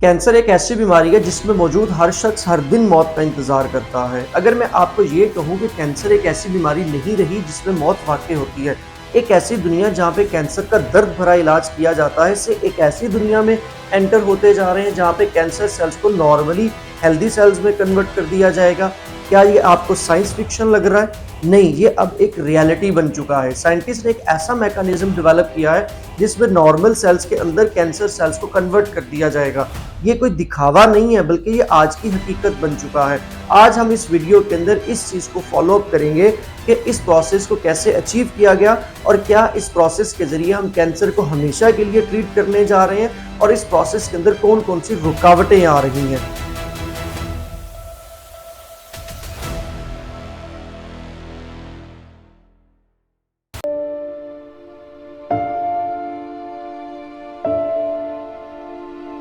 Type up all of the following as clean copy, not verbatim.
Cancer एक ऐसी बीमारी है जिसमें मौजूद हर शख्स हर दिन मौत का इंतजार करता है। अगर मैं आपको ये कहूँ कि कैंसर एक ऐसी बीमारी नहीं रही जिसमें मौत वाक़ई होती है, एक ऐसी दुनिया जहाँ पे कैंसर का दर्द भरा इलाज किया जाता है, से एक ऐसी दुनिया में एंटर होते जा रहे हैं जहाँ पे कैंसर सेल्स को नॉर्मली हेल्दी सेल्स में कन्वर्ट कर दिया जाएगा। क्या ये आपको साइंस फिक्शन लग रहा है? नहीं, ये अब एक रियलिटी बन चुका है। साइंटिस्ट ने एक ऐसा मैकेनिज्म डेवलप किया है जिसमें नॉर्मल सेल्स के अंदर कैंसर सेल्स को कन्वर्ट कर दिया जाएगा। ये कोई दिखावा नहीं है, बल्कि ये आज की हकीकत बन चुका है। आज हम इस वीडियो के अंदर इस चीज़ को फॉलो अप करेंगे कि इस प्रोसेस को कैसे अचीव किया गया और क्या इस प्रोसेस के ज़रिए हम कैंसर को हमेशा के लिए ट्रीट करने जा रहे हैं और इस प्रोसेस के अंदर कौन कौन सी रुकावटें आ रही हैं।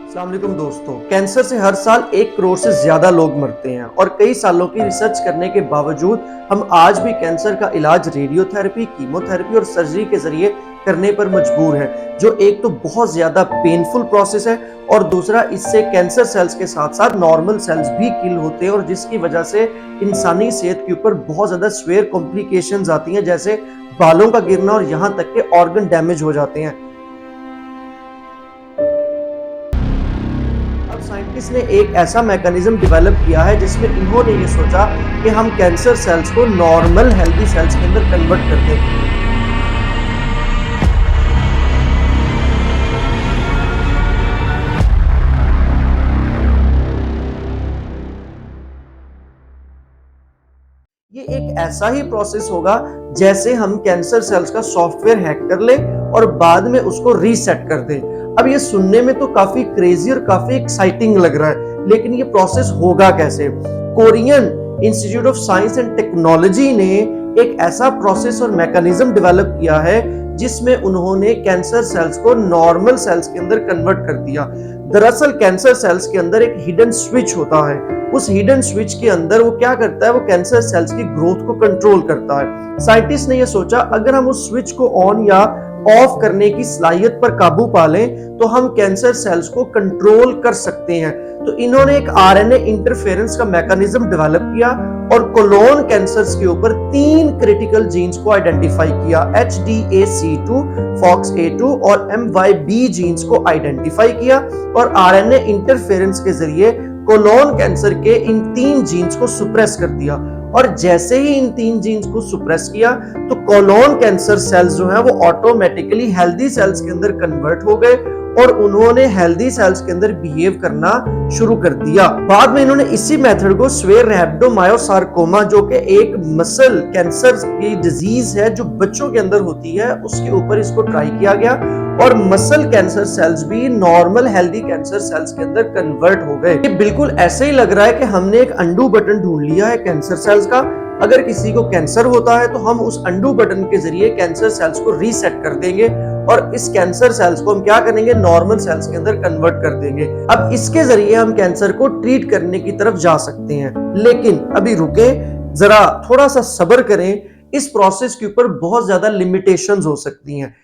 अस्सलाम वालेकुम दोस्तों, कैंसर से हर साल 1 करोड़ से ज्यादा लोग मरते हैं और कई सालों की रिसर्च करने के बावजूद हम आज भी कैंसर का इलाज रेडियोथेरेपी, कीमोथेरेपी और सर्जरी के जरिए करने पर मजबूर है, जो एक तो बहुत ज्यादा पेनफुल प्रोसेस है और दूसरा इससे कैंसर सेल्स के साथ साथ नॉर्मल सेल्स भी किल होते हैं और जिसकी वजह से इंसानी सेहत के ऊपर बहुत ज्यादा सीवियर कॉम्प्लिकेशंस आती हैं, जैसे बालों का गिरना और यहाँ तक के ऑर्गन डैमेज हो जाते हैं। साइंटिस्ट ने एक ऐसा मैकेनिज्म डेवलप किया है जिसमें इन्होंने ये सोचा कि हम कैंसर सेल्स को नॉर्मल हेल्दी सेल्स के अंदर कन्वर्ट कर दें। ये एक ऐसा ही प्रोसेस होगा जैसे हम कैंसर सेल्स का सॉफ्टवेयर हैक कर ले और बाद में उसको रीसेट कर दें। अब ये सुनने में तो काफी क्रेजी और काफी एक्साइटिंग लग रहा है, लेकिन ये प्रोसेस होगा कैसे? Korean institute of science and technology ने एक ऐसा प्रोसेस और मैकेनिज्म डेवलप किया है जिसमें उन्होंने कैंसर सेल्स को नॉर्मल सेल्स के अंदर कन्वर्ट कर दिया। दरअसल कैंसर सेल्स के अंदर एक हिडन स्विच होता है। उस हिडन स्विच के अंदर वो क्या करता है, वो कैंसर सेल्स की ग्रोथ को कंट्रोल करता है। साइंटिस्ट ने ये सोचा अगर हम उस स्विच को ऑन या ऑफ करने की सलाहियत पर काबू पा लें तो हम कैंसर सेल्स को कंट्रोल कर सकते हैं। तो इन्होंने एक आरएनए इंटरफेरेंस का मैकेनिज्म डेवलप किया और कोलोन कैंसर्स के ऊपर 3 क्रिटिकल जीन्स को आइडेंटिफाई किया, HDAC2, FOXA2 और MYB जीन्स को आइडेंटिफाई किया और आरएनए इंटरफेरेंस के जरिए कोलोन कैंसर के इन 3 जीन्स को सुप्रेस कर दिया। और जैसे ही इन 3 जीन्स को सुप्रेस किया तो कोलोन कैंसर सेल्स जो है वो ऑटोमेटिकली हेल्दी सेल्स के अंदर कन्वर्ट हो गए और उन्होंने हेल्दी सेल्स के अंदर बिहेव करना शुरू कर दिया। बाद में इन्होंने इसी मेथड को स्वेयर रैप्डोमायोसार्कोमा, जो कि एक मसल कैंसर की डिजीज है जो बच्चों के अंदर होती है, उसके ऊपर इसको ट्राई किया गया और मसल कैंसर सेल्स भी नॉर्मल हेल्दी कैंसर सेल्स के अंदर कन्वर्ट हो गए। ये बिल्कुल ऐसे ही लग रहा है कि हमने एक अंडू बटन ढूंढ लिया है कैंसर सेल्स का। अगर किसी को कैंसर होता है तो हम उस अंडू बटन के जरिए कैंसर सेल्स को रीसेट कर देंगे और इस कैंसर सेल्स को हम क्या करेंगे, नॉर्मल सेल्स के अंदर कन्वर्ट कर देंगे। अब इसके जरिए हम कैंसर को ट्रीट करने की तरफ जा सकते हैं, लेकिन अभी रुके, जरा थोड़ा सा सब्र करें। इस प्रोसेस के ऊपर बहुत ज्यादा लिमिटेशंस हो सकती हैं।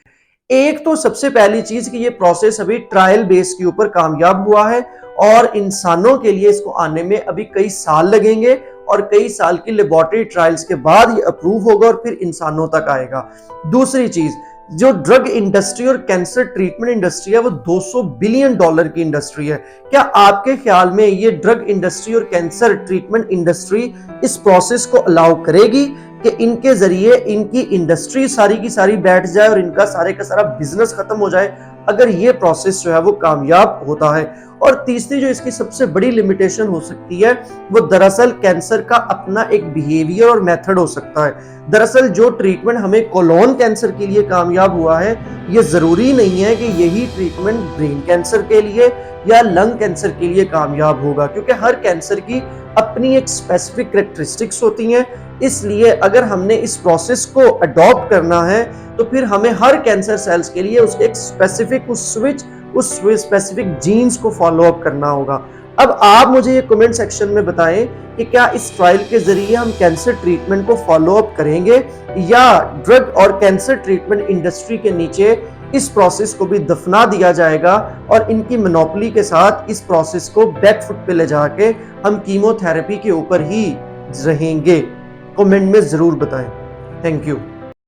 एक तो सबसे पहली चीज कि ये प्रोसेस अभी ट्रायल बेस के ऊपर कामयाब हुआ है और इंसानों के लिए इसको आने में अभी कई साल लगेंगे और कई साल की लेबोरेटरी ट्रायल्स के बाद ये अप्रूव होगा और फिर इंसानों तक आएगा। दूसरी चीज, जो ड्रग इंडस्ट्री और कैंसर ट्रीटमेंट इंडस्ट्री है वो $200 बिलियन की इंडस्ट्री है। क्या आपके ख्याल में ये ड्रग इंडस्ट्री और कैंसर ट्रीटमेंट इंडस्ट्री इस प्रोसेस को अलाउ करेगी कि इनके जरिए इनकी इंडस्ट्री सारी की सारी बैठ जाए और इनका सारे का सारा बिजनेस खत्म हो जाए, अगर ये प्रोसेस जो है वो कामयाब होता है? और तीसरी जो इसकी सबसे बड़ी लिमिटेशन हो सकती है वो दरअसल कैंसर का अपना एक बिहेवियर और मेथड हो सकता है। दरअसल जो ट्रीटमेंट हमें कोलोन कैंसर के लिए कामयाब हुआ है, ये जरूरी नहीं है कि यही ट्रीटमेंट ब्रेन कैंसर के लिए या लंग कैंसर के लिए कामयाब होगा, क्योंकि हर कैंसर की अपनी एक स्पेसिफिक कैरेक्टरिस्टिक्स होती हैं। इसलिए अगर हमने इस प्रोसेस को अडॉप्ट करना है तो फिर हमें हर कैंसर सेल्स के लिए उसके एक स्पेसिफिक उस स्पेसिफिक जीन्स को फॉलो अप करना होगा। अब आप मुझे ये कमेंट सेक्शन में बताएं कि क्या इस ट्रायल के जरिए हम कैंसर ट्रीटमेंट को फॉलो अप करेंगे या ड्रग और कैंसर ट्रीटमेंट इंडस्ट्री के नीचे इस प्रोसेस को भी दफना दिया जाएगा और इनकी मोनोपोली के साथ इस प्रोसेस को बैकफुट पे ले जाके हम कीमोथेरेपी के ऊपर ही रहेंगे। कमेंट में जरूर बताएं। Thank you.